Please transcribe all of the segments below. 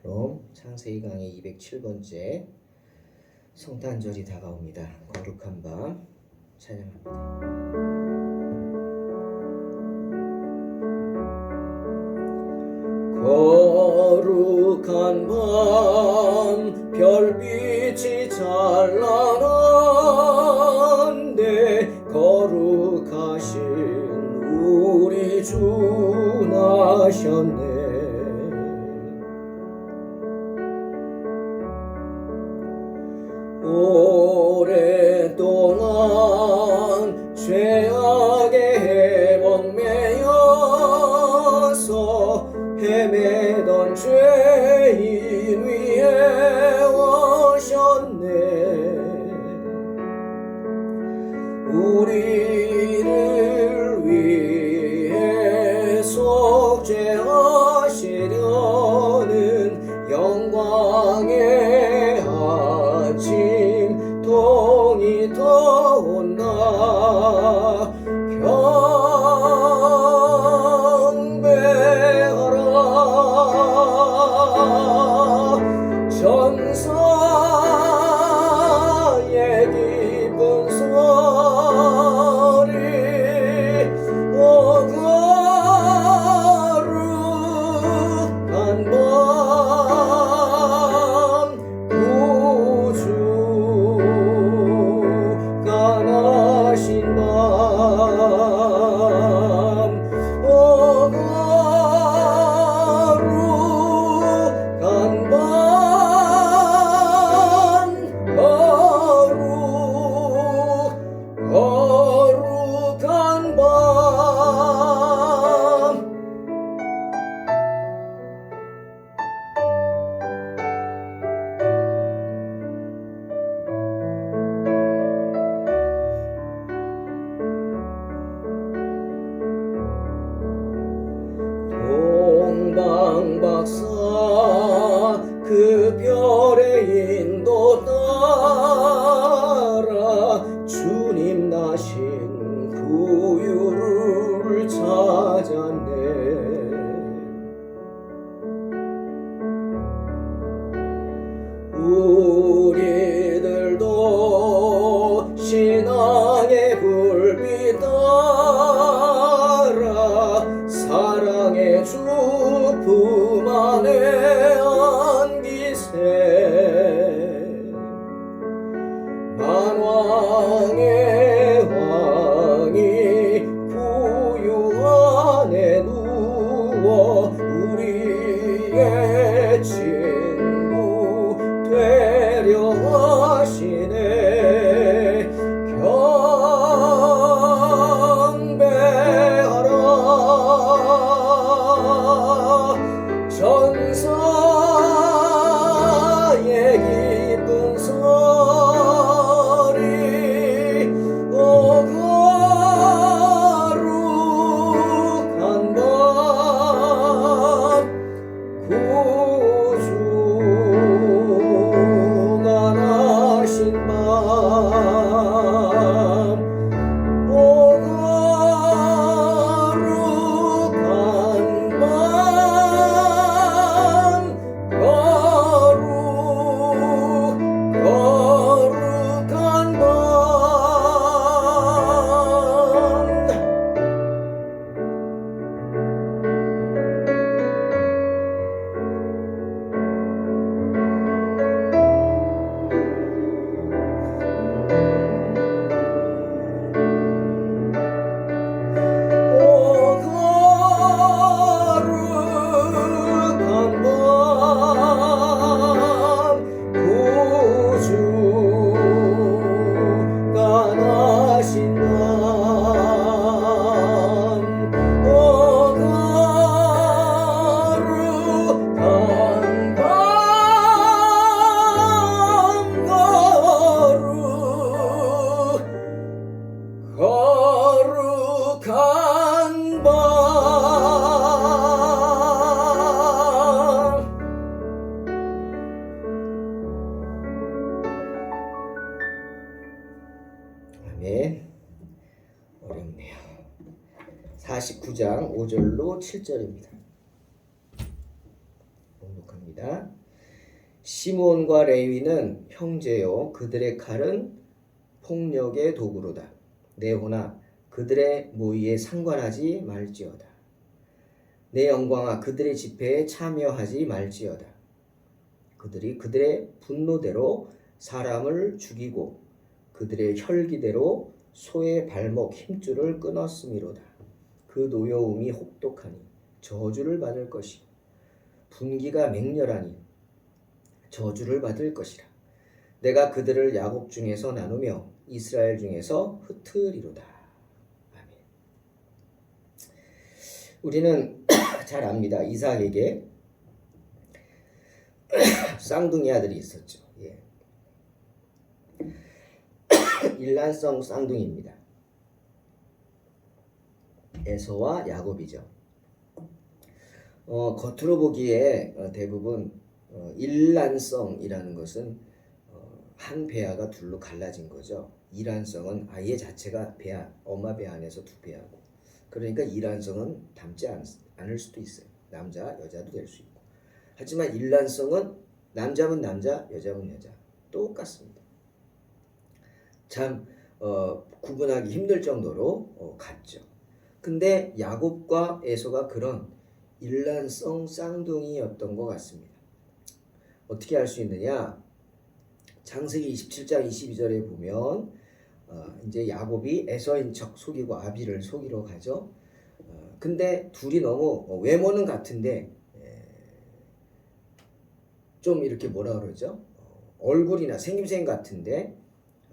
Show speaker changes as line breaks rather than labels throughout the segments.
샬롬, 창세기 강의 207번째 성탄절이 다가옵니다. 거룩한 밤 찬양합니다. 거룩한 밤 별빛이 찬란한데 거룩하신 우리 주 나셨네. 오랫동안 죄악에 헤매여서 헤매던 죄인 위에 오셨네. 우리를 위해 속죄하시려는 영광의 아침 동이 떠온다. 경배하라. 전사의 기쁜 소리. 거룩한 밤 구주가 나신 밤. 거룩한 밤 거룩한 밤. 동방박사 그 별의 인도 따라 주님 나신 구유를 찾았네. 우리들도 신앙의 불빛 따라 사랑의 주 품 안에 안기세. 만왕의 왕이 구유 안에 누워 우리의 친구 되려 하시네. 경배하라. 전사의 기쁜 소리. 거룩한 밤 구주가 나신 밤. 거룩한 밤 거룩한 밤. 거룩한 밤 구주가 나신 밤. 거룩한 밤 거룩한 밤. 아멘. 어렵네. 어렵네요. 49장 5절로 7절입니다. 봉독합니다. 시몬과 레위는 형제요 그들의 칼은 폭력의 도구로다. 내 호나 그들의 모의에 상관하지 말지어다. 내 영광아 그들의 집회에 참여하지 말지어다. 그들이 그들의 분노대로 사람을 죽이고 그들의 혈기대로 소의 발목 힘줄을 끊었음이로다. 그 노여움이 혹독하니 저주를 받을 것이요 분기가 맹렬하니 저주를 받을 것이라. 내가 그들을 야곱 중에서 나누며 이스라엘 중에서 흩으리로다. 아멘. 우리는 잘 압니다. 이삭에게 쌍둥이 아들이 있었죠. 예. 일란성 쌍둥이입니다. 에서와 야곱이죠. 겉으로 보기에 대부분 일란성이라는 것은 한 배아가 둘로 갈라진 거죠. 이란성은 아예 자체가 배아, 엄마 배 안에서 두 배아고, 그러니까 이란성은 닮지 않을 수도 있어요. 남자, 여자도 될 수 있고. 하지만 일란성은 남자면 남자, 여자면 여자 똑같습니다. 참 구분하기 힘들 정도로 같죠. 근데 야곱과 에서가 그런 일란성 쌍둥이였던 것 같습니다. 어떻게 알 수 있느냐? 창세기 27장 22절에 보면 이제 야곱이 에서인 척 속이고 아비를 속이러 가죠. 근데 둘이 너무 외모는 같은데 좀 이렇게 뭐라 그러죠? 얼굴이나 생김새 같은데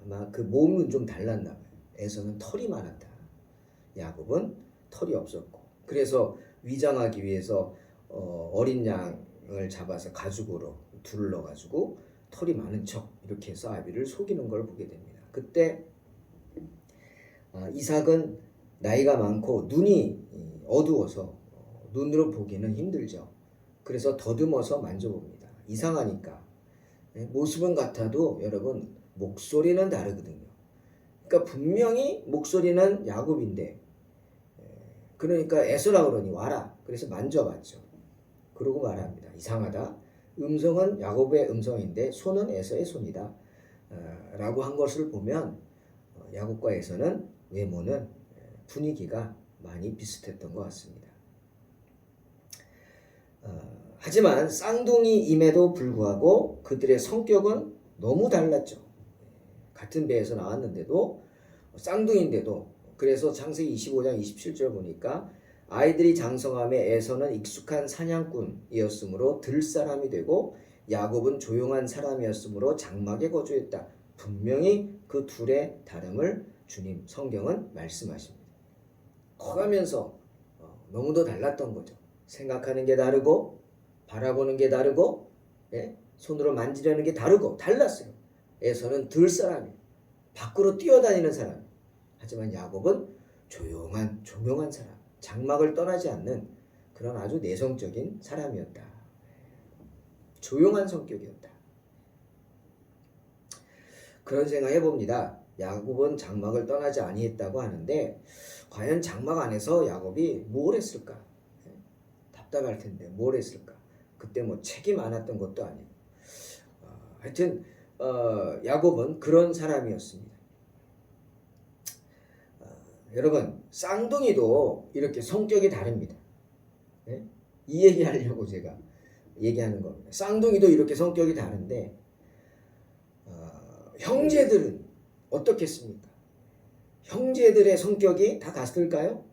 아마 그 몸은 좀 달랐나 봐요. 에서는 털이 많았다. 야곱은 털이 없었고, 그래서 위장하기 위해서 어린 양을 잡아서 가죽으로 둘러가지고 털이 많은 척 이렇게 해서 아비를 속이는 걸 보게 됩니다. 그때 이삭은 나이가 많고 눈이 어두워서 눈으로 보기는 힘들죠. 그래서 더듬어서 만져봅니다. 이상하니까. 모습은 같아도 여러분 목소리는 다르거든요. 그러니까 분명히 목소리는 야곱인데, 그러니까 에서라 그러니 와라. 그래서 만져봤죠. 그러고 말합니다. 이상하다. 음성은 야곱의 음성인데 손은 에서의 손이다. 라고 한 것을 보면 야곱과 에서는 외모는 분위기가 많이 비슷했던 것 같습니다. 하지만 쌍둥이임에도 불구하고 그들의 성격은 너무 달랐죠. 같은 배에서 나왔는데도 쌍둥이인데도. 그래서 창세기 25장 27절 보니까 아이들이 장성함에 에서는 익숙한 사냥꾼이었으므로 들사람이 되고 야곱은 조용한 사람이었으므로 장막에 거주했다. 분명히 그 둘의 다름을 주님 성경은 말씀하십니다. 커가면서 너무도 달랐던 거죠. 생각하는 게 다르고 바라보는 게 다르고 손으로 만지려는 게 다르고 달랐어요. 에서는 들사람이에요. 밖으로 뛰어다니는 사람. 하지만 야곱은 조용한 조용한 사람, 장막을 떠나지 않는 그런 아주 내성적인 사람이었다. 조용한 성격이었다. 그런 생각 해봅니다. 야곱은 장막을 떠나지 아니했다고 하는데 과연 장막 안에서 야곱이 뭘 했을까? 답답할 텐데 뭘 했을까? 그때 뭐 책이 많았던 것도 아니고. 하여튼 야곱은 그런 사람이었습니다. 여러분 쌍둥이도 이렇게 성격이 다릅니다. 이 얘기하려고 제가 얘기하는 겁니다. 쌍둥이도 이렇게 성격이 다른데 형제들은 어떻겠습니까? 형제들의 성격이 다 같을까요?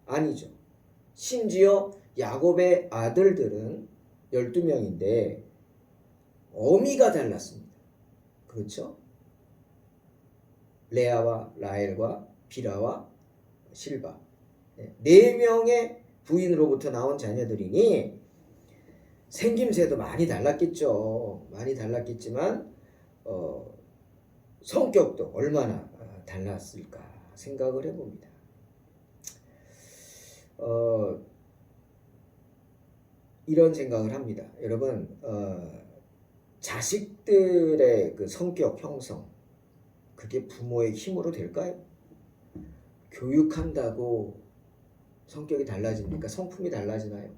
아니죠. 심지어 야곱의 아들들은 12명인데 어미가 달랐습니다. 그렇죠? 레아와 라헬과 빌하와 실바 4명의 부인으로부터 나온 자녀들이니 생김새도 많이 달랐겠죠. 많이 달랐겠지만 성격도 얼마나 달랐을까 생각을 해봅니다. 이런 생각을 합니다. 여러분 자식들의 그 성격 형성 그게 부모의 힘으로 될까요? 교육한다고 성격이 달라집니까? 성품이 달라지나요?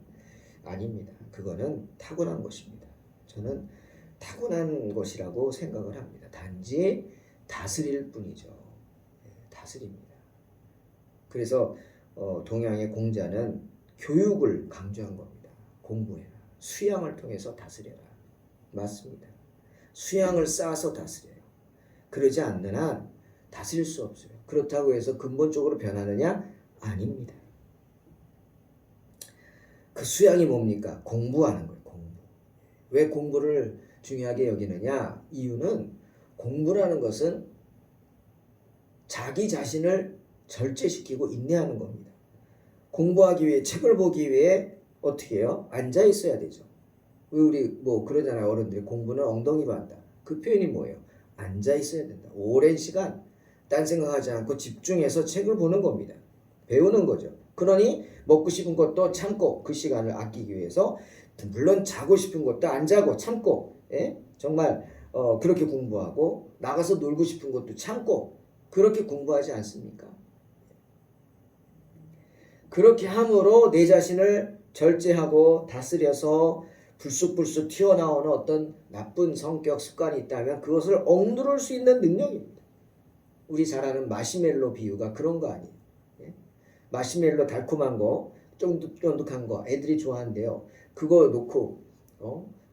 아닙니다. 그거는 타고난 것입니다. 저는 타고난 것이라고 생각을 합니다. 단지 다스릴 뿐이죠. 다스립니다. 그래서 동양의 공자는 교육을 강조한 겁니다. 공부해라. 수양을 통해서 다스려라. 맞습니다. 수양을 쌓아서 다스려요. 그러지 않는 한 다스릴 수 없어요. 그렇다고 해서 근본적으로 변하느냐? 아닙니다. 그 수양이 뭡니까? 공부하는 거예요. 공부. 왜 공부를 중요하게 여기느냐? 이유는 공부라는 것은 자기 자신을 절제시키고 인내하는 겁니다. 공부하기 위해 책을 보기 위해 어떻게 해요? 앉아 있어야 되죠. 왜 우리 뭐 그러잖아요. 어른들이 공부는 엉덩이로 한다. 그 표현이 뭐예요? 앉아 있어야 된다. 오랜 시간 딴 생각하지 않고 집중해서 책을 보는 겁니다. 배우는 거죠. 그러니 먹고 싶은 것도 참고 그 시간을 아끼기 위해서 물론 자고 싶은 것도 안 자고 참고 정말 그렇게 공부하고 나가서 놀고 싶은 것도 참고 그렇게 공부하지 않습니까? 그렇게 함으로 내 자신을 절제하고 다스려서 불쑥불쑥 튀어나오는 어떤 나쁜 성격 습관이 있다면 그것을 억누를 수 있는 능력입니다. 우리 잘 아는 마시멜로 비유가 그런 거 아니에요. 마시멜로 달콤한 거 쫀득쫀득한 거 애들이 좋아한대요. 그거 놓고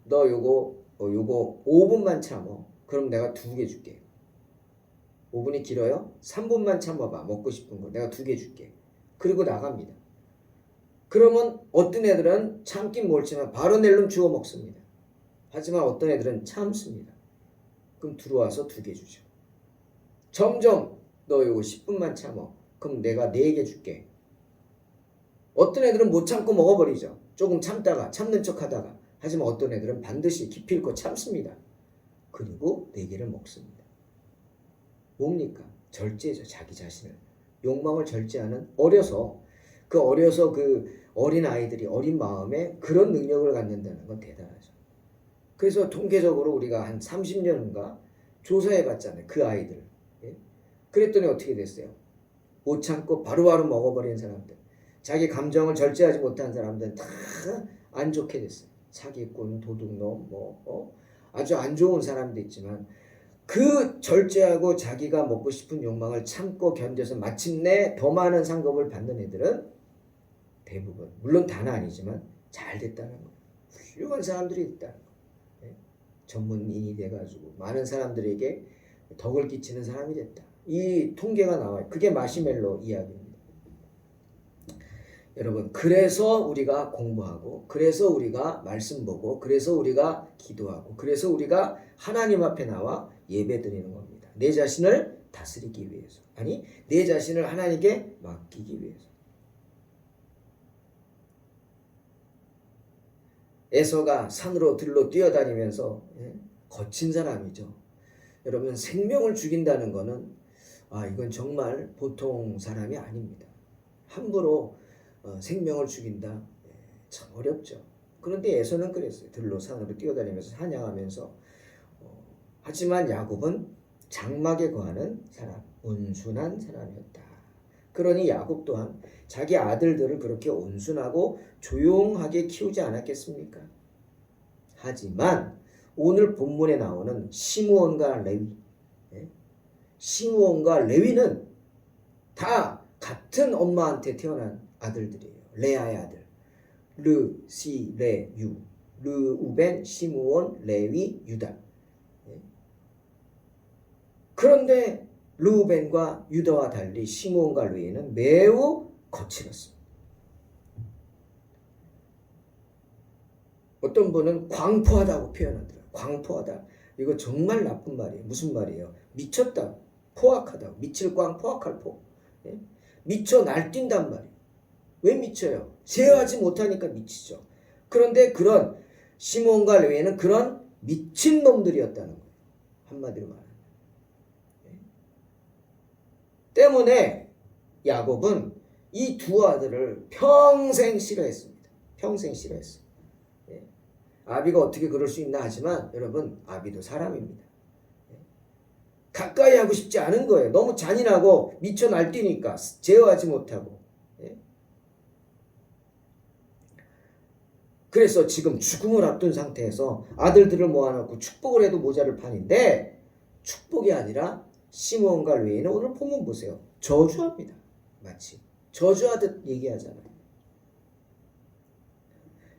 너 요거 5분만 참어. 그럼 내가 2개 줄게. 5분이 길어요? 3분만 참아봐. 먹고 싶은 거 내가 2개 줄게. 그리고 나갑니다. 그러면 어떤 애들은 참긴 몰지만 바로 낼름 주워 먹습니다. 하지만 어떤 애들은 참습니다. 그럼 들어와서 2개 주죠. 점점 너 이거 10분만 참어. 그럼 내가 4개 줄게. 어떤 애들은 못 참고 먹어버리죠. 조금 참다가 참는 척 하다가. 하지만 어떤 애들은 반드시 기필코 참습니다. 그리고 4개를 먹습니다. 뭡니까? 절제죠. 자기 자신을. 욕망을 절제하는 어려서 그 어린 아이들이 어린 마음에 그런 능력을 갖는다는 건 대단하죠. 그래서 통계적으로 우리가 한 30년인가 조사해 봤잖아요. 그 아이들. 그랬더니 어떻게 됐어요? 못 참고 바로바로 먹어버리는 사람들. 자기 감정을 절제하지 못한 사람들은 다 안 좋게 됐어요. 사기꾼, 도둑놈, 아주 안 좋은 사람도 있지만 그 절제하고 자기가 먹고 싶은 욕망을 참고 견뎌서 마침내 더 많은 상급을 받는 애들은 대부분 물론 다는 아니지만 잘 됐다는 거예요. 훌륭한 사람들이 됐다는 거예요. 전문인이 돼가지고 많은 사람들에게 덕을 끼치는 사람이 됐다. 이 통계가 나와요. 그게 마시멜로 이야기입니다. 여러분, 그래서 우리가 공부하고, 그래서 우리가 말씀 보고, 그래서 우리가 기도하고, 그래서 우리가 하나님 앞에 나와 예배 드리는 겁니다. 내 자신을 다스리기 위해서. 아니, 내 자신을 하나님께 맡기기 위해서. 에서가 산으로 들로 뛰어다니면서 거친 사람이죠. 여러분, 생명을 죽인다는 거는 이건 정말 보통 사람이 아닙니다. 함부로 생명을 죽인다. 참 어렵죠. 그런데 에서는 그랬어요. 들로 산으로 뛰어다니면서 사냥하면서 하지만 야곱은 장막에 거하는 사람, 온순한 사람이었다. 그러니 야곱 또한 자기 아들들을 그렇게 온순하고 조용하게 키우지 않았겠습니까? 하지만 오늘 본문에 나오는 시므온과 레위, 시므온과 레위는 다 같은 엄마한테 태어난 아들들이에요. 레아의 아들. 르, 시, 레, 유. 르우벤, 시므온, 레위, 유다. 그런데 르우벤과 유다와 달리 시므온과 레위는 매우 거칠었습니다. 어떤 분은 광포하다고 표현하더라고요. 광포하다. 이거 정말 나쁜 말이에요. 무슨 말이에요? 미쳤다. 포악하다. 미칠 광, 포악할 포. 미쳐 날뛴단 말이에요. 왜 미쳐요? 제어하지 못하니까 미치죠. 그런데 그런 시므온과 레위는 그런 미친 놈들이었다는 거예요. 한마디로 말하면. 때문에 야곱은 이 두 아들을 평생 싫어했습니다. 평생 싫어했어요. 아비가 어떻게 그럴 수 있나 하지만 여러분, 아비도 사람입니다. 가까이 하고 싶지 않은 거예요. 너무 잔인하고 미쳐 날뛰니까 제어하지 못하고. 예? 그래서 지금 죽음을 앞둔 상태에서 아들들을 모아놓고 축복을 해도 모자를 판인데 축복이 아니라 시므온과 레위는 오늘 본문 보세요. 저주합니다. 마치 저주하듯 얘기하잖아요.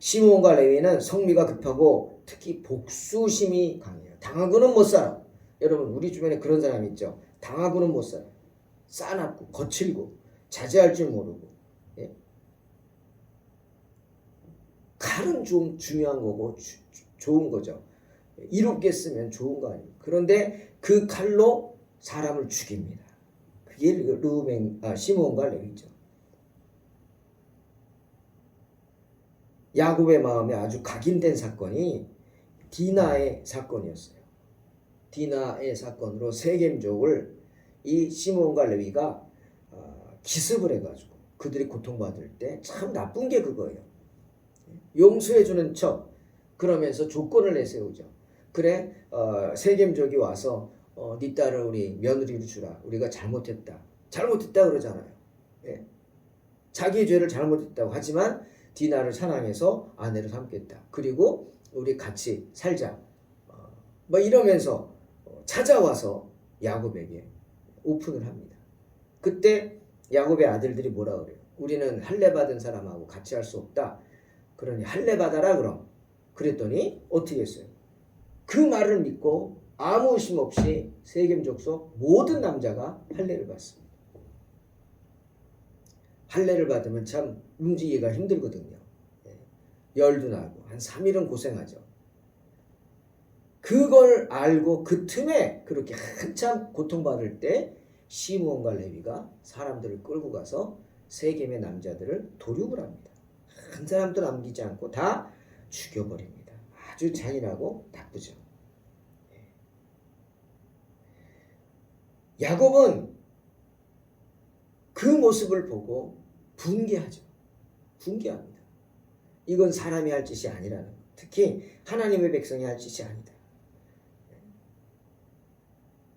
시므온과 레위는 성미가 급하고 특히 복수심이 강해요. 당하고는 못 살아. 여러분 우리 주변에 그런 사람 있죠. 당하고는 못 살아. 싸납고 거칠고 자제할 줄 모르고. 예? 칼은 좀 중요한 거고 좋은 거죠. 이롭게 쓰면 좋은 거 아니에요. 그런데 그 칼로 사람을 죽입니다. 그게 시므온과 레위죠. 야곱의 마음에 아주 각인된 사건이 디나의 사건이었어요. 디나의 사건으로 세겜족을 이 시므온과 레위가 기습을 해가지고 그들이 고통받을 때 참 나쁜 게 그거예요. 용서해주는 척 그러면서 조건을 내세우죠. 그래 세겜족이 와서 네 딸을 우리 며느리로 주라. 우리가 잘못했다 그러잖아요. 예. 자기의 죄를 잘못했다고 하지만 디나를 사랑해서 아내를 삼겠다. 그리고 우리 같이 살자. 뭐 이러면서 찾아와서 야곱에게 오픈을 합니다. 그때 야곱의 아들들이 뭐라 그래요? 우리는 할례 받은 사람하고 같이 할 수 없다. 그러니 할례 받아라 그럼. 그랬더니 어떻게 했어요? 그 말을 믿고 아무 의심 없이 세겜 족속 모든 남자가 할례를 받습니다. 할례를 받으면 참 움직이기가 힘들거든요. 열도 나고 한 3일은 고생하죠. 그걸 알고 그 틈에 그렇게 한참 고통받을 때 시므온과 레위가 사람들을 끌고 가서 세겜의 남자들을 도륙을 합니다. 한 사람도 남기지 않고 다 죽여버립니다. 아주 잔인하고 나쁘죠. 야곱은 그 모습을 보고 분개하죠. 분개합니다. 이건 사람이 할 짓이 아니라는 것. 특히 하나님의 백성이 할 짓이 아니다.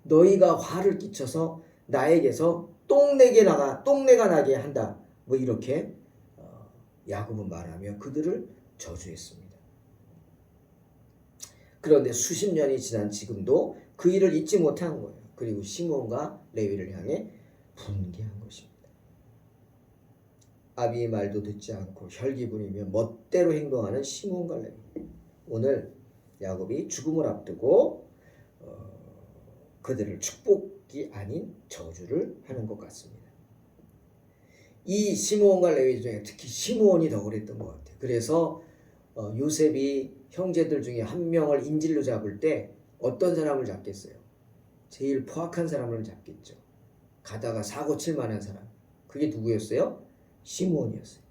너희가 화를 끼쳐서 나에게서 똥내가 나게 한다. 뭐 이렇게 야곱은 말하며 그들을 저주했습니다. 그런데 수십 년이 지난 지금도 그 일을 잊지 못한 거예요. 그리고 시므온과 레위를 향해 분개한 것입니다. 아비의 말도 듣지 않고 혈기부리며 멋대로 행동하는 시므온과 레위. 오늘 야곱이 죽음을 앞두고 그들을 축복이 아닌 저주를 하는 것 같습니다. 이 시므온과 레위 중에 특히 시므온이 더 그랬던 것 같아요. 그래서 요셉이 형제들 중에 한 명을 인질로 잡을 때 어떤 사람을 잡겠어요? 제일 포악한 사람을 잡겠죠. 가다가 사고 칠 만한 사람. 그게 누구였어요? 시므온이었어요.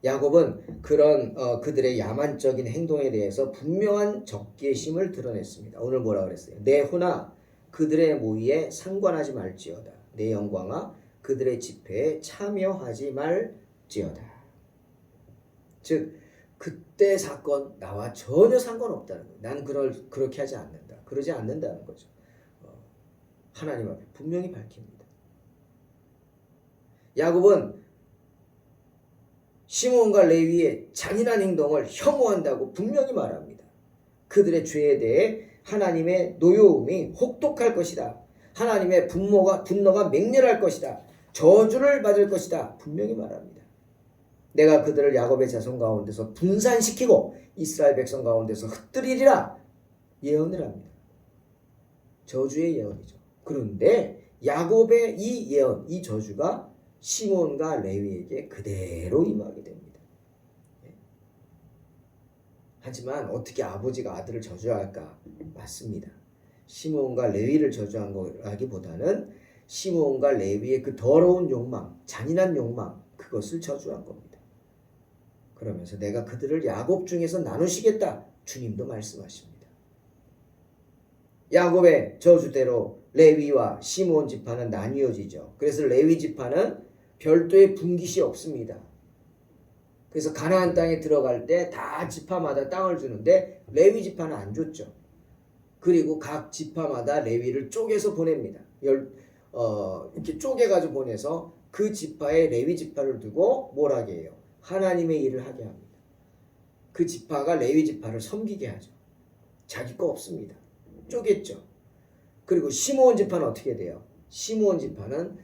야곱은 그런 그들의 야만적인 행동에 대해서 분명한 적개심을 드러냈습니다. 오늘 뭐라 그랬어요? 내 혼아 그들의 모의에 상관하지 말지어다. 내 영광아 그들의 집회에 참여하지 말지어다. 즉 그때 사건 나와 전혀 상관없다는 거예요. 난 그렇게 하지 않는다. 그러지 않는다는 거죠. 하나님 앞에 분명히 밝힙니다. 야곱은 시므온과 레위의 잔인한 행동을 혐오한다고 분명히 말합니다. 그들의 죄에 대해 하나님의 노여움이 혹독할 것이다. 하나님의 분노가 맹렬할 것이다. 저주를 받을 것이다. 분명히 말합니다. 내가 그들을 야곱의 자손 가운데서 분산시키고 이스라엘 백성 가운데서 흩뜨리리라 예언을 합니다. 저주의 예언이죠. 그런데 야곱의 이 예언, 이 저주가 시므온과 레위에게 그대로 임하게 됩니다. 하지만 어떻게 아버지가 아들을 저주할까? 맞습니다. 시므온과 레위를 저주한 거라기보다는 시므온과 레위의 그 더러운 욕망, 잔인한 욕망, 그것을 저주한 겁니다. 그러면서 내가 그들을 야곱 중에서 나누시겠다. 주님도 말씀하십니다. 야곱의 저주대로 레위와 시므온 지파는 나뉘어지죠. 그래서 레위 지파는 별도의 분깃이 없습니다. 그래서 가나안 땅에 들어갈 때 다 지파마다 땅을 주는데 레위 지파는 안 줬죠. 그리고 각 지파마다 레위를 쪼개서 보냅니다. 이렇게 쪼개가지고 보내서 그 지파에 레위 지파를 두고 뭘 하게 해요? 하나님의 일을 하게 합니다. 그 지파가 레위 지파를 섬기게 하죠. 자기 거 없습니다. 쪼갰죠. 그리고 시므온 지파는 어떻게 돼요? 시므온 지파는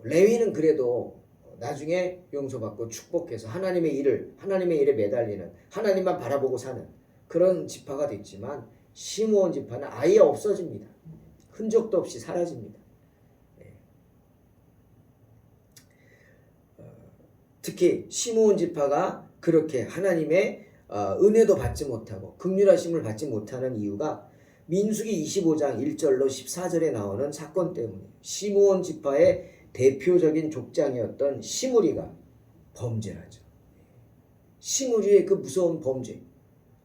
레위는 그래도 나중에 용서받고 축복해서 하나님의 일에 매달리는, 하나님만 바라보고 사는 그런 지파가 됐지만 시므온 지파는 아예 없어집니다. 흔적도 없이 사라집니다. 특히 시므온 지파가 그렇게 하나님의 은혜도 받지 못하고 긍휼하심을 받지 못하는 이유가 민수기 25장 1절로 14절에 나오는 사건 때문에 시므온 지파의 대표적인 족장이었던 시므리가 범죄를 하죠. 시므리의 그 무서운 범죄,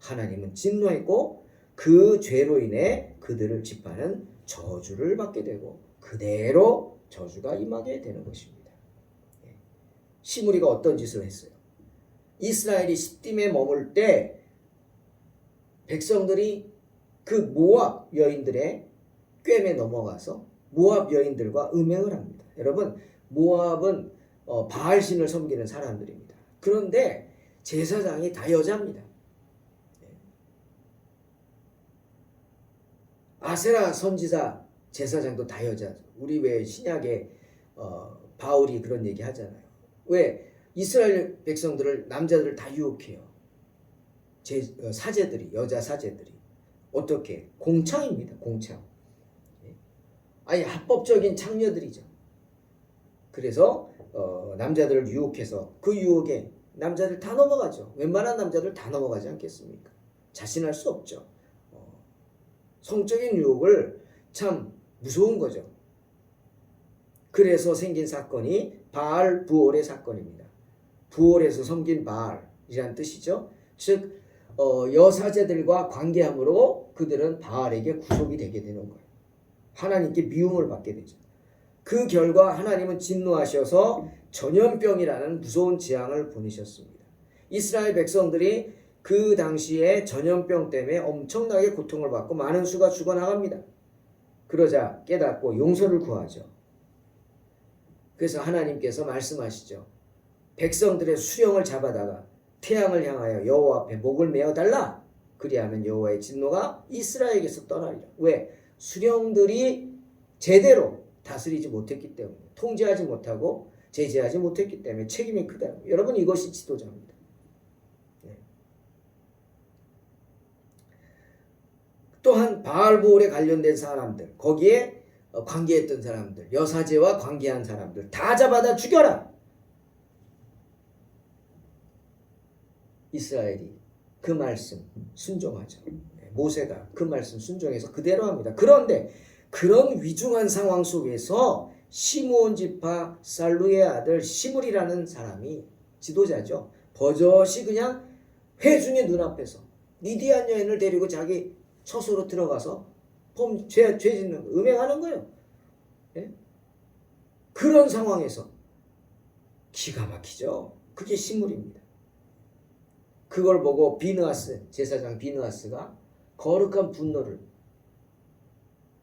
하나님은 진노했고 그 죄로 인해 그들을 지파는 저주를 받게 되고 그대로 저주가 임하게 되는 것입니다. 시므리가 어떤 짓을 했어요? 이스라엘이 시딤에 머물 때 백성들이 그 모압 여인들의 꿰매 넘어가서 모압 여인들과 음행을 합니다. 여러분, 모압은 바알신을 섬기는 사람들입니다. 그런데 제사장이 다 여자입니다. 아세라 선지자 제사장도 다 여자죠. 우리 왜 신약에 바울이 그런 얘기 하잖아요. 왜 이스라엘 백성들을 남자들을 다 유혹해요. 사제들이, 여자 사제들이 어떻게? 공창입니다. 공창. 아니 합법적인 창녀들이죠. 그래서 남자들을 유혹해서 그 유혹에 남자들 다 넘어가죠. 웬만한 남자들 다 넘어가지 않겠습니까? 자신할 수 없죠. 성적인 유혹을 참 무서운 거죠. 그래서 생긴 사건이 바알 부올의 사건입니다. 부올에서 섬긴 바알이란 뜻이죠. 즉 여사제들과 관계함으로 그들은 바알에게 구속이 되게 되는 거예요. 하나님께 미움을 받게 되죠. 그 결과 하나님은 진노하셔서 전염병이라는 무서운 재앙을 보내셨습니다. 이스라엘 백성들이 그 당시에 전염병 때문에 엄청나게 고통을 받고 많은 수가 죽어나갑니다. 그러자 깨닫고 용서를 구하죠. 그래서 하나님께서 말씀하시죠. 백성들의 수령을 잡아다가 태양을 향하여 여호와 앞에 목을 메어달라. 그리하면 여호와의 진노가 이스라엘에게서 떠나리라. 왜? 수령들이 제대로 다스리지 못했기 때문에, 통제하지 못하고 제재하지 못했기 때문에 책임이 크다. 여러분, 이것이 지도자입니다. 또한 바알보올에 관련된 사람들, 거기에 관계했던 사람들, 여사제와 관계한 사람들 다 잡아다 죽여라. 이스라엘이 그 말씀 순종하죠. 모세가 그 말씀 순종해서 그대로 합니다. 그런데 그런 위중한 상황 속에서 시므온 지파 살루의 아들 시므리라는 사람이 지도자죠. 버젓이 그냥 회중의 눈앞에서 미디안 여인을 데리고 자기 처소로 들어가서 죄 짓는 음행하는 거예요. 예? 그런 상황에서 기가 막히죠. 그게 시므리입니다. 그걸 보고 비느하스, 제사장 비느하스가 거룩한 분노를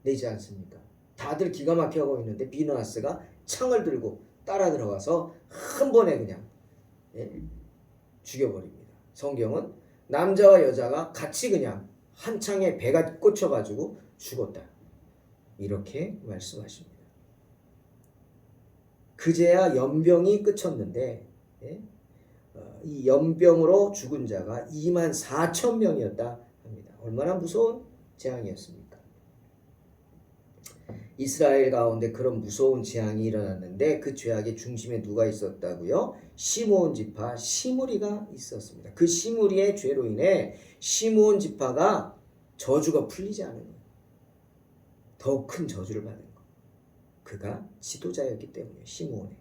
내지 않습니까? 다들 기가 막혀가고 있는데 비느하스가 창을 들고 따라 들어가서 한 번에 그냥 죽여버립니다. 성경은 남자와 여자가 같이 그냥 한 창에 배가 꽂혀가지고 죽었다. 이렇게 말씀하십니다. 그제야 연병이 끝쳤는데 이 연병으로 죽은 자가 24,000명이었다 합니다. 얼마나 무서운 재앙이었습니까? 이스라엘 가운데 그런 무서운 재앙이 일어났는데 그 죄악의 중심에 누가 있었다고요? 시므온 지파 시므리가 있었습니다. 그 시므리의 죄로 인해 시므온 지파가 저주가 풀리지 않은 거예요. 더 큰 저주를 받은 거. 그가 지도자였기 때문에 시므온의.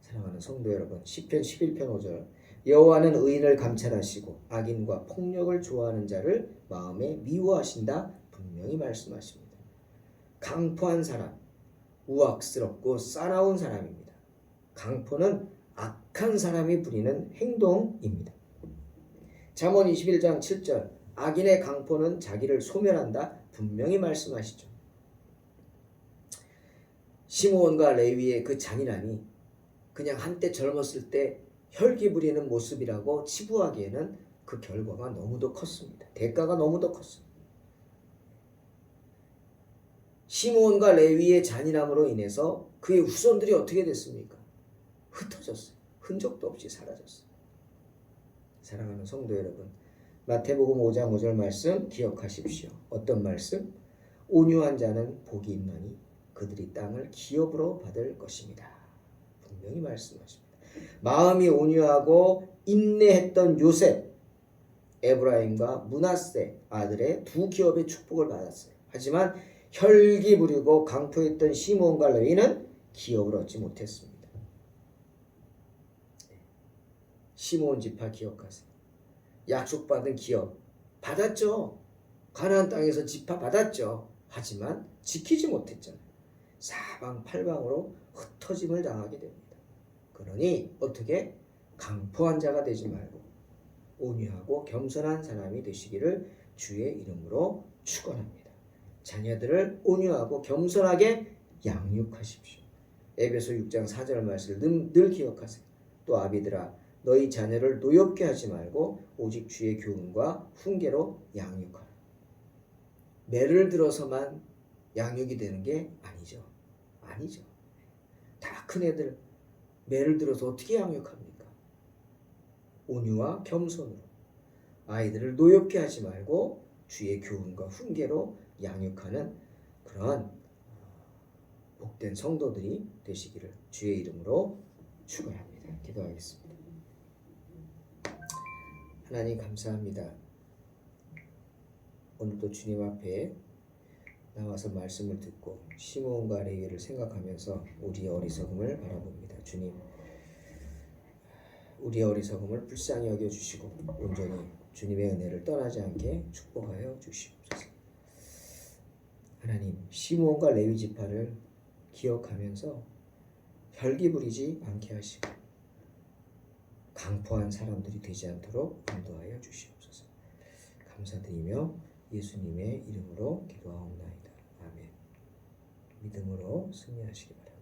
사랑하는 성도 여러분, 시편 11편 5절 여호와는 의인을 감찰하시고 악인과 폭력을 좋아하는 자를 마음에 미워하신다 분명히 말씀하십니다. 강포한 사람, 우악스럽고 싸나운 사람입니다. 강포는 악한 사람이 부리는 행동입니다. 잠언 21장 7절 악인의 강포는 자기를 소멸한다. 분명히 말씀하시죠. 시므온과 레위의 그 잔인함이 그냥 한때 젊었을 때 혈기 부리는 모습이라고 치부하기에는 그 결과가 너무도 컸습니다. 대가가 너무도 컸습니다. 시므온과 레위의 잔인함으로 인해서 그의 후손들이 어떻게 됐습니까? 흩어졌어요. 흔적도 없이 사라졌어요. 사랑하는 성도 여러분, 마태복음 5장 5절 말씀 기억하십시오. 어떤 말씀? 온유한 자는 복이 있나니 그들이 땅을 기업으로 받을 것입니다. 분명히 말씀하십니다. 마음이 온유하고 인내했던 요셉, 에브라임과 므낫세 아들의 두 기업의 축복을 받았어요. 하지만 혈기 부리고 강포했던 시므온과 레위는 기업을 얻지 못했습니다. 시므온 지파 기억하세요. 약속받은 기업 받았죠. 가나안 땅에서 지파 받았죠. 하지만 지키지 못했잖아요. 사방팔방으로 흩어짐을 당하게 됩니다. 그러니 어떻게 강포한 자가 되지 말고 온유하고 겸손한 사람이 되시기를 주의 이름으로 축원합니다. 자녀들을 온유하고 겸손하게 양육하십시오. 에베소 6장 4절 말씀을 늘 기억하세요. 또 아비들아 너희 자녀를 노엽게 하지 말고 오직 주의 교훈과 훈계로 양육하라. 매를 들어서만 양육이 되는 게 아니죠. 아니죠. 다 큰 애들 매를 들어서 어떻게 양육합니까? 온유와 겸손으로 아이들을 노엽게 하지 말고 주의 교훈과 훈계로 양육하는 그러한 복된 성도들이 되시기를 주의 이름으로 축원합니다. 기도하겠습니다. 하나님 감사합니다. 오늘도 주님 앞에 나와서 말씀을 듣고 시므온과 레위를 생각하면서 우리의 어리석음을 바라봅니다. 주님, 우리의 어리석음을 불쌍히 여겨주시고 온전히 주님의 은혜를 떠나지 않게 축복하여 주시옵소서. 하나님, 시므온과 레위 지파를 기억하면서 혈기 부리지 않게 하시고 강포한 사람들이 되지 않도록 인도하여 주시옵소서. 감사드리며 예수님의 이름으로 기도하옵나이다. 아멘. 믿음으로 승리하시기 바랍니다.